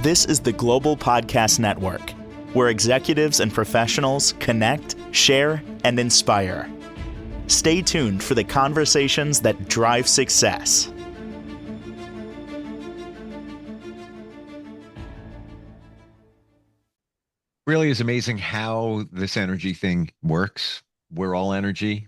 This is the Global Podcast Network, where executives and professionals connect, share, and inspire. Stay tuned for the conversations that drive success. Really is amazing how this energy thing works. We're all energy.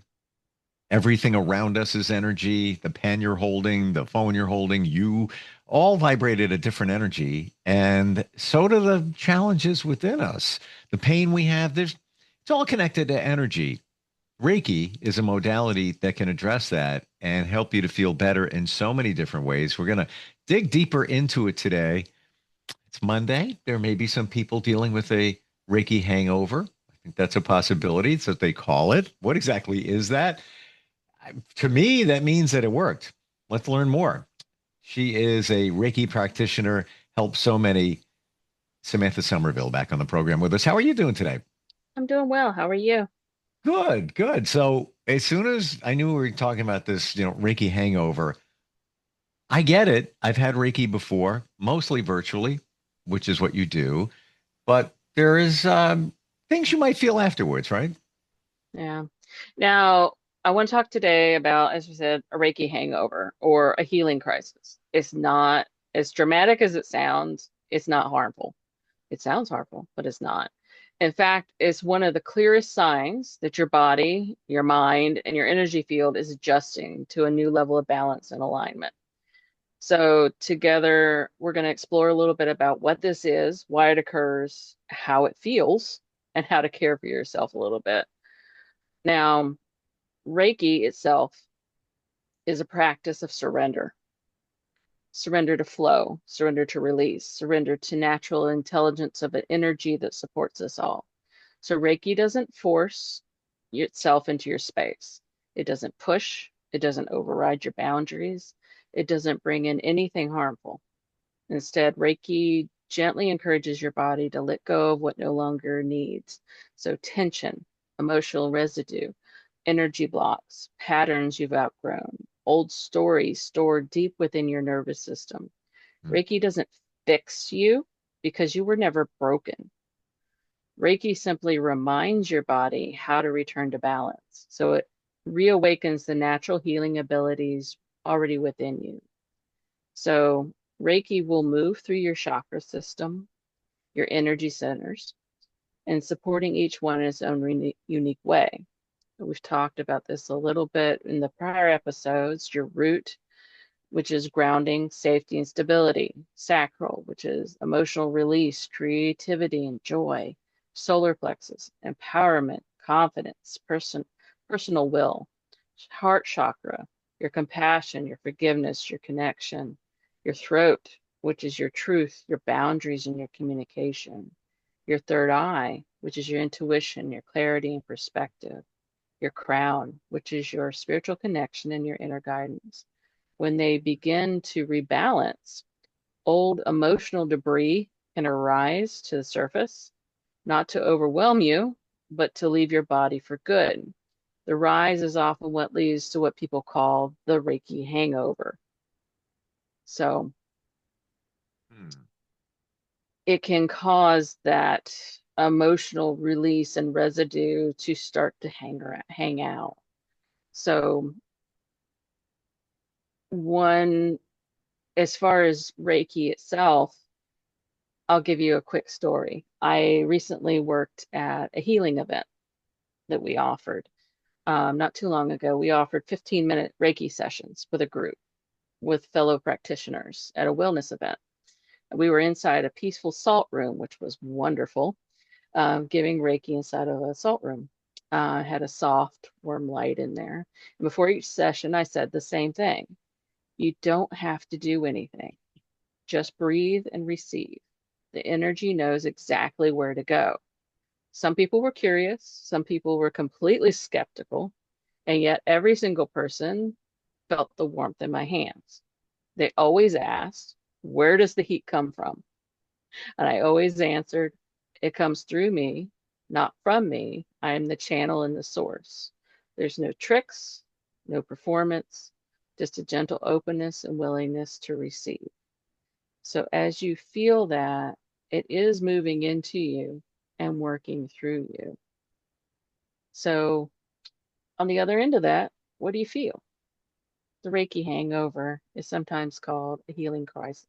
Everything around us is energy. The pen you're holding, the phone you're holding, you all vibrate at a different energy. And so do the challenges within us. The pain we have, it's all connected to energy. Reiki is a modality that can address that and help you to feel better in so many different ways. We're going to dig deeper into it today. It's Monday. There may be some people dealing with a Reiki hangover. I think that's a possibility. It's what they call it. What exactly is that? To me, that means that it worked. Let's learn more. She is a Reiki practitioner, helps so many. Samantha Somerville back on the program with us. How are you doing today? I'm doing well. How are you? Good, good. So as soon as I knew we were talking about this, Reiki hangover, I get it. I've had Reiki before, mostly virtually, which is what you do, but there is things you might feel afterwards, right? Yeah. Now, I want to talk today about, as we said, a Reiki hangover or a healing crisis. It's not as dramatic as it sounds. It's not harmful. It sounds harmful, but it's not. In fact, it's one of the clearest signs that your body, your mind, and your energy field is adjusting to a new level of balance and alignment. So together, we're going to explore a little bit about what this is, why it occurs, how it feels, and how to care for yourself a little bit. Now, Reiki itself is a practice of surrender. Surrender to flow, surrender to release, surrender to natural intelligence of an energy that supports us all. So Reiki doesn't force itself into your space. It doesn't push. It doesn't override your boundaries. It doesn't bring in anything harmful. Instead, Reiki gently encourages your body to let go of what no longer needs. So tension, emotional residue, energy blocks, patterns you've outgrown, old stories stored deep within your nervous system. Hmm. Reiki doesn't fix you because you were never broken. Reiki simply reminds your body how to return to balance. So it reawakens the natural healing abilities already within you. So Reiki will move through your chakra system, your energy centers, and supporting each one in its own unique way. We've talked about this a little bit in the prior episodes. Your root, which is grounding, safety, and stability. Sacral, which is emotional release, creativity, and joy. Solar plexus, empowerment, confidence, personal will. Heart chakra, your compassion, your forgiveness, your connection. Your throat, which is your truth, your boundaries, and your communication. Your third eye, which is your intuition, your clarity, and perspective. Your crown, which is your spiritual connection and your inner guidance. When they begin to rebalance, old emotional debris can arise to the surface, not to overwhelm you, but to leave your body for good. The rise is often what leads to what people call the Reiki hangover. So Hmm. it can cause that emotional release and residue to start to hang out. So one, as far as Reiki itself, I'll give you a quick story. I recently worked at a healing event that we offered. Not too long ago, we offered 15-minute Reiki sessions with a group with fellow practitioners at a wellness event. We were inside a peaceful salt room, which was wonderful, giving Reiki inside of a salt room. Had a soft, warm light in there. And before each session, I said the same thing. You don't have to do anything. Just breathe and receive. The energy knows exactly where to go. Some people were curious, some people were completely skeptical, and yet every single person felt the warmth in my hands. They always asked, where does the heat come from? And I always answered, it comes through me, not from me. I am the channel and the source. There's no tricks, no performance, just a gentle openness and willingness to receive. So as you feel that, it is moving into you and working through you. So on the other end of that, what do you feel? The Reiki hangover is sometimes called a healing crisis.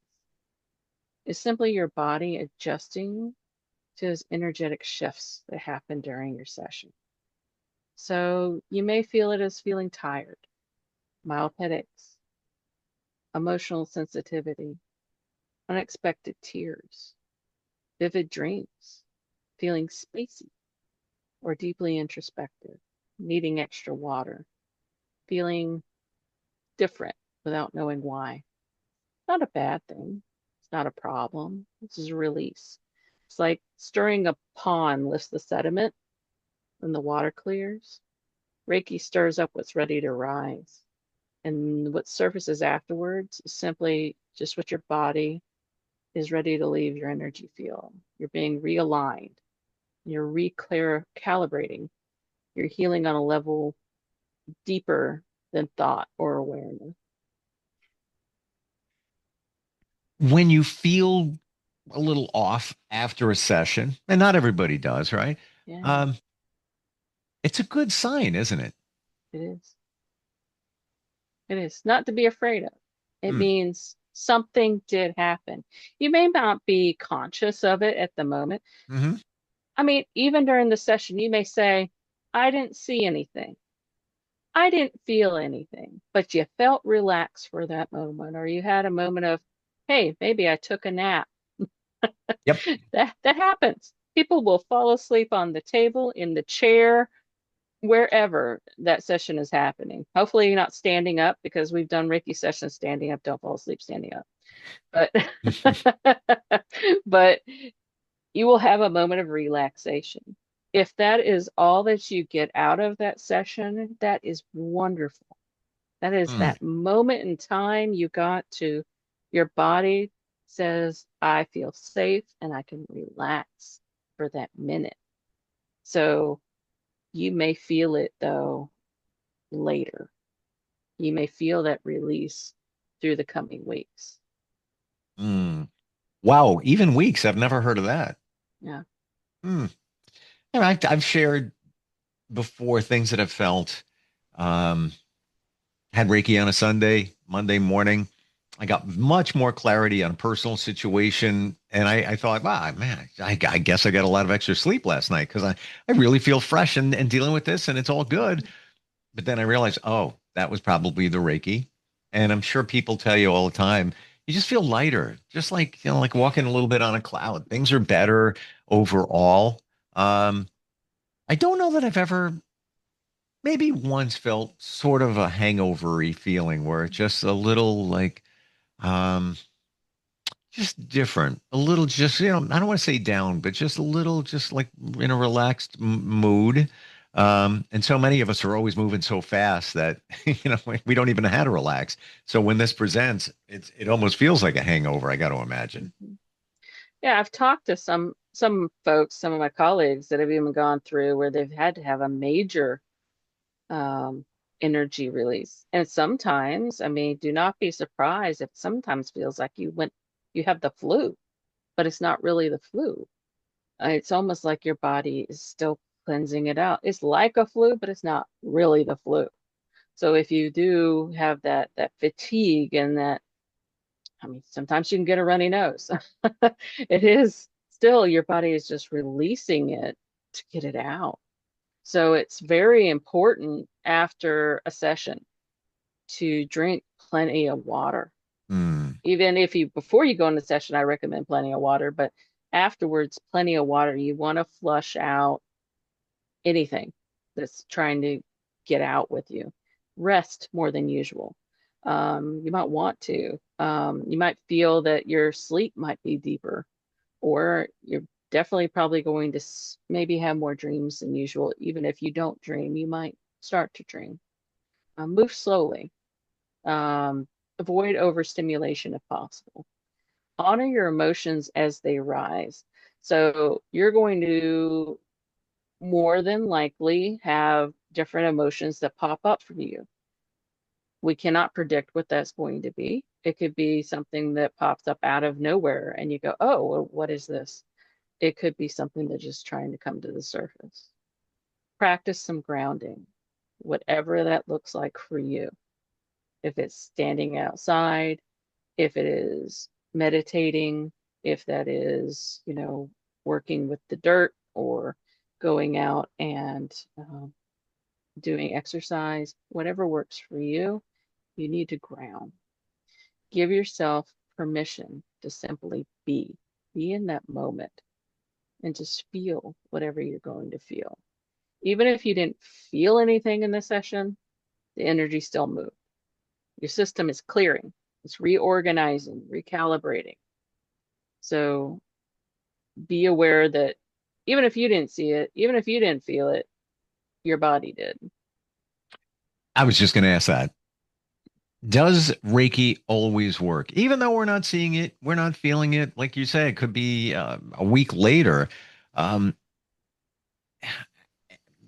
It's simply your body adjusting to those energetic shifts that happen during your session. So you may feel it as feeling tired, mild headaches, emotional sensitivity, unexpected tears, vivid dreams, feeling spacey or deeply introspective, needing extra water, feeling different without knowing why. Not a bad thing. It's not a problem. This is a release. It's like stirring a pond lifts the sediment and the water clears. Reiki stirs up what's ready to rise. And what surfaces afterwards is simply just what your body is ready to leave your energy field. You're being realigned. You're recalibrating. You're healing on a level deeper than thought or awareness. When you feel a little off after a session, and not everybody does, right? Yeah, Um, it's a good sign, isn't it? it is. It is not to be afraid of. It Mm. means something did happen. You may not be conscious of it at the moment. Hmm. I mean, even during the session, you may say, I didn't see anything. I didn't feel anything, but you felt relaxed for that moment, or you had a moment of, hey, maybe I took a nap. Yep. That happens. People will fall asleep on the table, in the chair, wherever that session is happening. Hopefully you're not standing up because we've done Reiki sessions standing up. Don't fall asleep standing up. But but you will have a moment of relaxation. If that is all that you get out of that session, that is wonderful. That is Mm. that moment in time you got to, your body says, I feel safe and I can relax for that minute. So you may feel it though later. You may feel that release through the coming weeks. Mm. Wow, even weeks. I've never heard of that. Yeah. Mm. And I've shared before things that I've felt. Um, had Reiki on a Sunday, Monday morning. I got much more clarity on a personal situation. And I thought, wow, man, I guess I got a lot of extra sleep last night because I really feel fresh and dealing with this and it's all good. But then I realized, oh, that was probably the Reiki. And I'm sure people tell you all the time, you just feel lighter, just like, like walking a little bit on a cloud. Things are better overall. Um, I don't know that I've ever maybe once felt sort of a hangover-y feeling where it's just a little like um just different, a little just I don't want to say down, but just a little just like in a relaxed mood. And so many of us are always moving so fast that we don't even know how to relax. So when this presents, it almost feels like a hangover, I got to imagine. Mhm. Yeah, I've talked to some folks, some of my colleagues that have even gone through where they've had to have a major um, energy release. And sometimes, I mean, do not be surprised if it sometimes feels like you have the flu, but it's not really the flu. It's almost like your body is still cleansing it out. It's like a flu, but it's not really the flu. So if you do have that fatigue and that, I mean, sometimes you can get a runny nose. It is still your body is just releasing it to get it out. So it's very important after a session to drink plenty of water. Hmm. Even if you, before you go into session, I recommend plenty of water, but afterwards, plenty of water. You want to flush out anything that's trying to get out with you. Rest more than usual. You might want to. You might feel that your sleep might be deeper, or you're definitely probably going to maybe have more dreams than usual. Even if you don't dream, you might start to dream. Move slowly. Um, Avoid overstimulation if possible. Honor your emotions as they rise. So you're going to more than likely have different emotions that pop up for you. We cannot predict what that's going to be. It could be something that pops up out of nowhere and you go, oh, well, what is this? It could be something that's just trying to come to the surface. Practice some grounding, whatever that looks like for you. If it's standing outside, if it is meditating, if that is, working with the dirt or going out and doing exercise, whatever works for you, you need to ground. Give yourself permission to simply be in that moment and just feel whatever you're going to feel. Even if you didn't feel anything in the session, the energy still moved. Your system is clearing, it's reorganizing, recalibrating. So be aware that even if you didn't see it, even if you didn't feel it, your body did. I was just going to ask that. Does Reiki always work? Even though we're not seeing it, we're not feeling it. Like you say, it could be a week later. Um,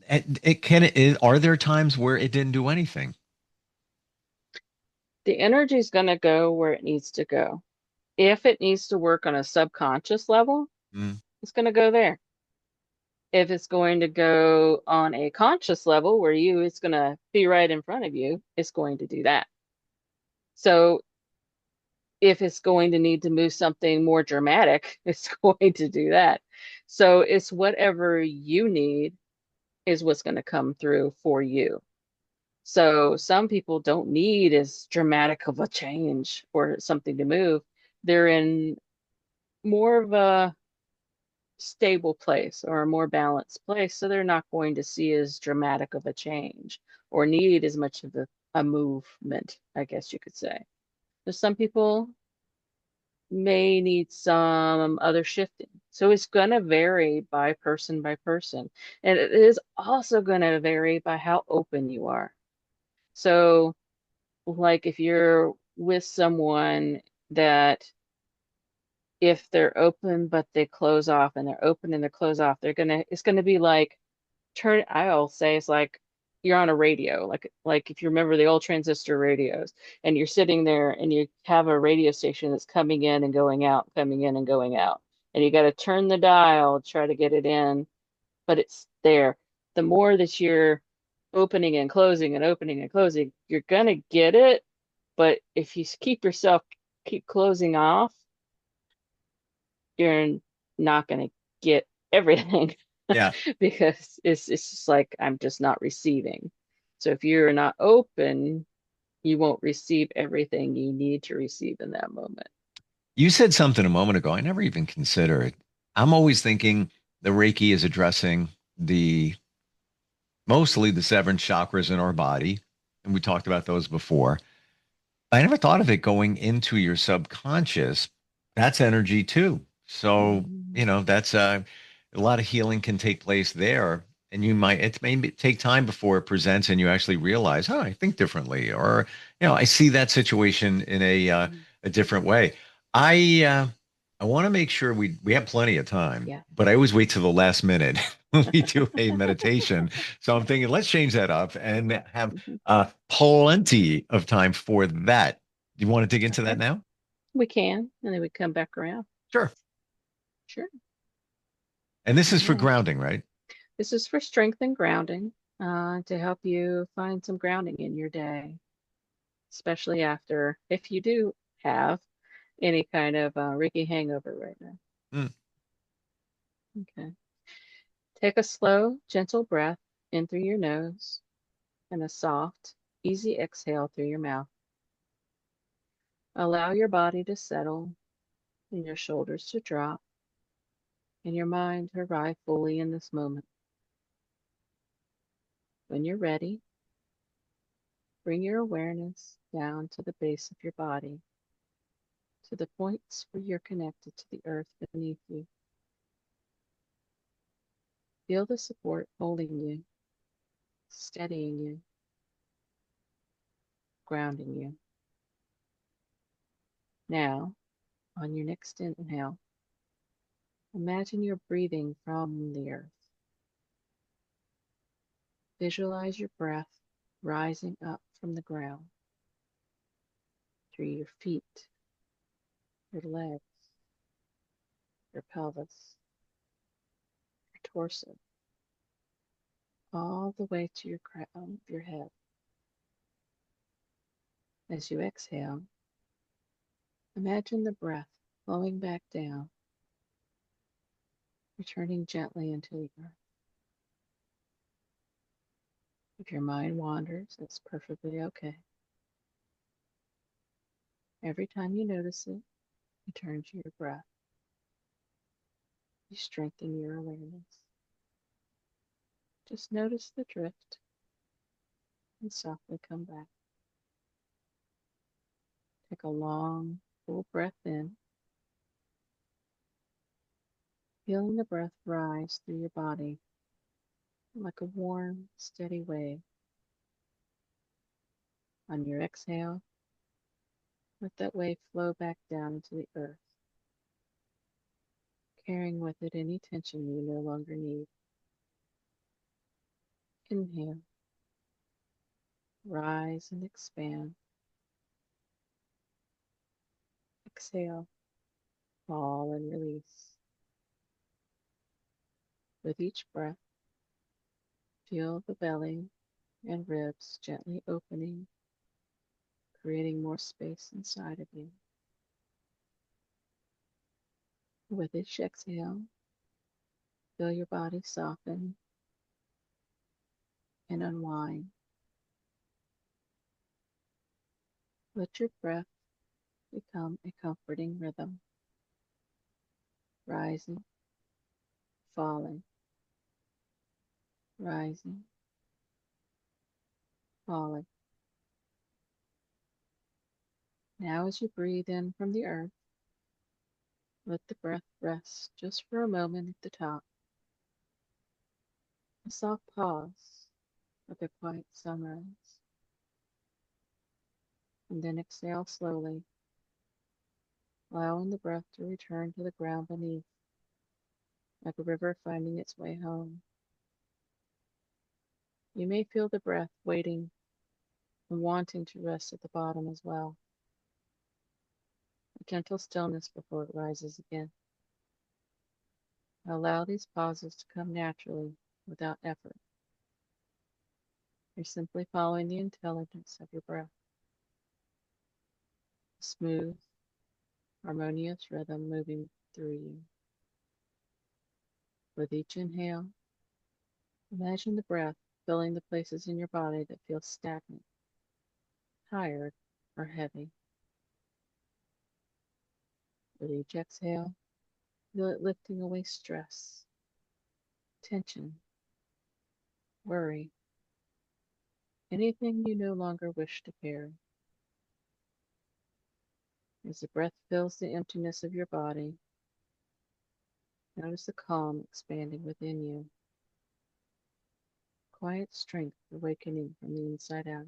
are there times where it didn't do anything? The energy is going to go where it needs to go. If it needs to work on a subconscious level, Mm. it's going to go there. If it's going to go on a conscious level where it's going to be right in front of you, it's going to do that. So if it's going to need to move something more dramatic, it's going to do that. So it's whatever you need is what's going to come through for you. So some people don't need as dramatic of a change or something to move. They're in more of a stable place or a more balanced place. So they're not going to see as dramatic of a change or need as much of a movement, I guess you could say. There's some people may need some other shifting. So it's going to vary by person by person. And it is also going to vary by how open you are. So, like if you're with someone that if they're open but they close off and they're open and they close off, it's gonna be like I'll say it's like you're on a radio, like if you remember the old transistor radios, and you're sitting there and you have a radio station that's coming in and going out, coming in and going out, and you got to turn the dial, try to get it in, but it's there. The more that you're opening and closing and opening and closing, you're gonna get it. But if you keep closing off, you're not gonna get everything Yeah. because it's just like I'm just not receiving. So if you're not open, you won't receive everything you need to receive in that moment. You said something a moment ago. I never even consider it. I'm always thinking the Reiki is addressing the mostly the seven chakras in our body. And we talked about those before. I never thought of it going into your subconscious. That's energy too. So, Mhm. that's a lot of healing can take place there. And it may take time before it presents and you actually realize, oh, I think differently. Or, I see that situation in a different way. I, I want to make sure we have plenty of time, Yeah. but I always wait till the last minute when we do a meditation. So I'm thinking, let's change that up and have Mhm. plenty of time for that. Do you want to dig into that Okay. now? We can, and then we come back around. Sure. Sure. And this All is for right. grounding, right? This is for strength and grounding, to help you find some grounding in your day, especially if you do have any kind of Reiki hangover right now. Mm. Okay. Take a slow, gentle breath in through your nose and a soft, easy exhale through your mouth. Allow your body to settle and your shoulders to drop and your mind to arrive fully in this moment. When you're ready, bring your awareness down to the base of your body, to the points where you're connected to the earth beneath you. Feel the support holding you, steadying you, grounding you. Now, on your next inhale, imagine you're breathing from the earth. Visualize your breath rising up from the ground, through your feet, your legs, your pelvis, your torso, all the way to your crown of your head. As you exhale, imagine the breath flowing back down, returning gently into the earth. If your mind wanders, it's perfectly okay. Every time you notice it, return to your breath. You strengthen your awareness. Just notice the drift and softly come back. Take a long, full breath in, feeling the breath rise through your body like a warm, steady wave. On your exhale, let that wave flow back down into the earth, carrying with it any tension you no longer need. Inhale, rise and expand. Exhale, fall and release. With each breath, feel the belly and ribs gently opening, creating more space inside of you. With each exhale, feel your body soften and unwind. Let your breath become a comforting rhythm, rising, falling, rising, falling. Now as you breathe in from the earth, let the breath rest just for a moment at the top. A soft pause, like a quiet sunrise. And then exhale slowly, allowing the breath to return to the ground beneath, like a river finding its way home. You may feel the breath waiting and wanting to rest at the bottom as well. A gentle stillness before it rises again. Allow these pauses to come naturally without effort. You're simply following the intelligence of your breath. A smooth, harmonious rhythm moving through you. With each inhale, imagine the breath filling the places in your body that feel stagnant, tired, or heavy. With each exhale, feel it lifting away stress, tension, worry, anything you no longer wish to carry. As the breath fills the emptiness of your body, notice the calm expanding within you, quiet strength awakening from the inside out.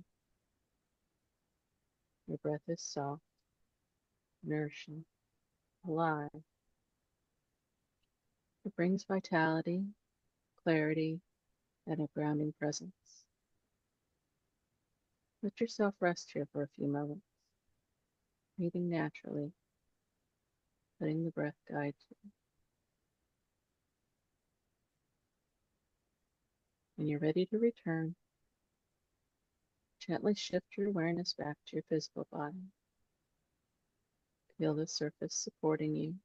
Your breath is soft, nourishing, alive. It brings vitality, clarity, and a grounding presence. Let yourself rest here for a few moments, breathing naturally, letting the breath guide you. When you're ready to return, gently shift your awareness back to your physical body. Feel the surface supporting you,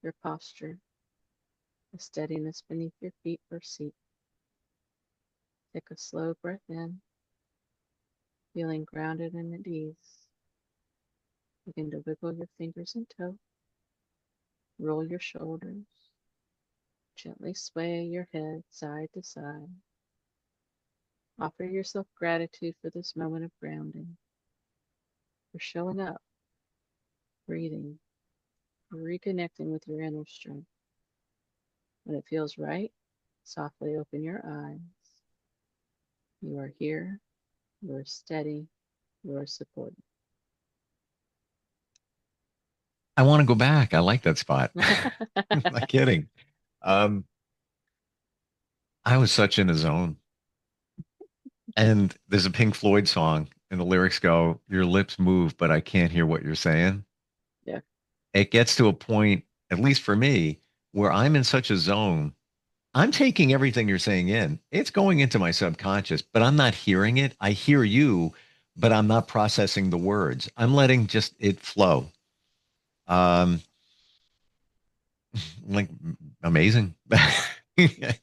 your posture, the steadiness beneath your feet or seat. Take a slow breath in, feeling grounded and at ease. Begin to wiggle your fingers and toes, roll your shoulders, gently sway your head side to side. Offer yourself gratitude for this moment of grounding, for showing up, breathing, reconnecting with your inner strength. When it feels right, softly open your eyes. You are here, you are steady, you are supported. I want to go back. I like that spot. Not kidding. Um, I was such in a zone. And there's a Pink Floyd song and the lyrics go, your lips move, but I can't hear what you're saying. Yeah. It gets to a point, at least for me, where I'm in such a zone. I'm taking everything you're saying in. It's going into my subconscious, but I'm not hearing it. I hear you, but I'm not processing the words. I'm letting just it flow. Um, like amazing.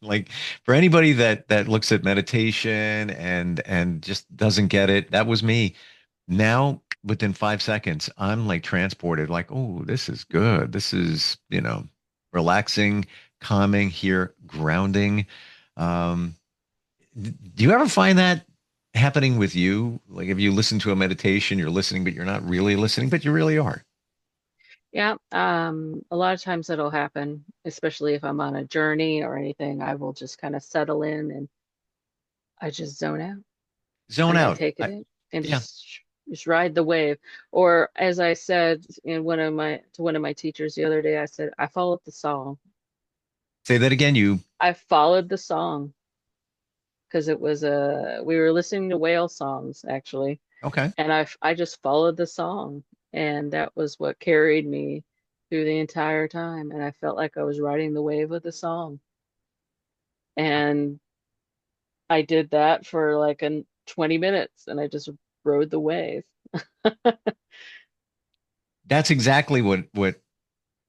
Like for anybody that looks at meditation and just doesn't get it, that was me. Now within 5 seconds, I'm like transported, like, oh, this is good. This is, relaxing, calming here, grounding. Um, do you ever find that happening with you? Like if you listen to a meditation, you're listening, but you're not really listening, but you really are. Yeah, a lot of times that'll happen, especially if I'm on a journey or anything. I will just kind of settle in and I just zone out. Zone I out. take it in and Yeah. just ride the wave. Or as I said in one of my teachers the other day, I said I followed the song. Say that again. You, I followed the song because it was we were listening to whale songs actually, okay. and I just followed the song, and that was what carried me through the entire time, and I felt like I was riding the wave of the song, and I did that for like 20 minutes, and I just rode the wave. That's exactly what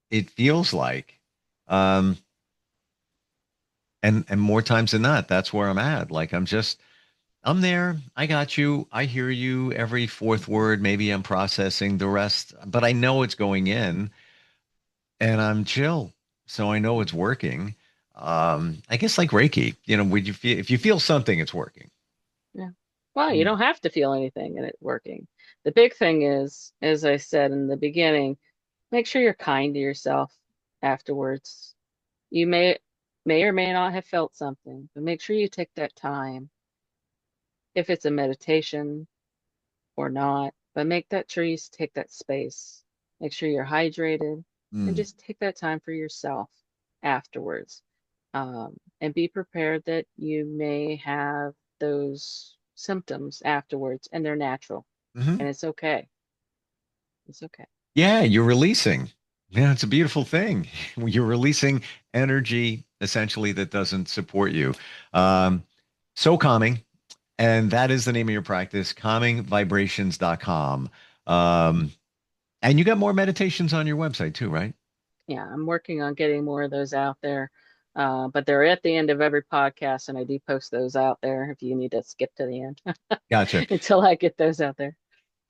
it feels like. Um, and more times than not, that's where I'm at. Like I'm there. I got you. I hear you every fourth word. Maybe I'm processing the rest, but I know it's going in and I'm chill. So I know it's working. I guess like Reiki, would you feel if you feel something, it's working. Yeah. Well, you Mm. don't have to feel anything in it working. The big thing is, as I said in the beginning, make sure you're kind to yourself afterwards. You may or may not have felt something, but make sure you take that time, if it's a meditation or not, but make that sure you take that space. Make sure you're hydrated and Mm. just take that time for yourself afterwards. And be prepared that you may have those symptoms afterwards, and they're natural, Hmm. and it's okay. It's okay. Yeah, you're releasing. Yeah, it's a beautiful thing. You're releasing energy essentially that doesn't support you. Um, so calming. And that is the name of your practice, calmingvibrations.com. Um, and you got more meditations on your website too, right? Yeah, I'm working on getting more of those out there. But they're at the end of every podcast, and I do post those out there if you need to skip to the end Gotcha. until I get those out there.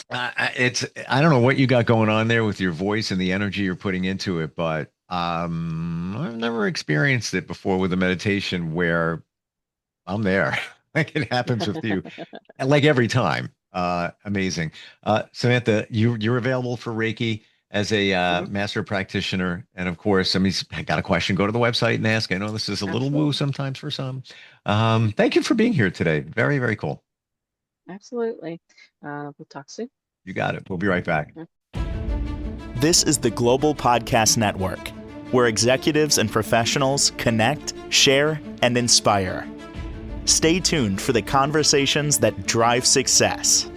I don't know what you got going on there with your voice and the energy you're putting into it, but I've never experienced it before with a meditation where I'm there. Like it happens with you, and like every time. Amazing. Samantha, you're available for Reiki as a Hmm. master practitioner, and of course, I mean, I got a question. Go to the website and ask. I know this is a little woo Absolutely. sometimes for some. Thank you for being here today. Very, very cool. Absolutely. We'll talk soon. You got it. We'll be right back. This is the Global Podcast Network, where executives and professionals connect, share, and inspire. Stay tuned for the conversations that drive success.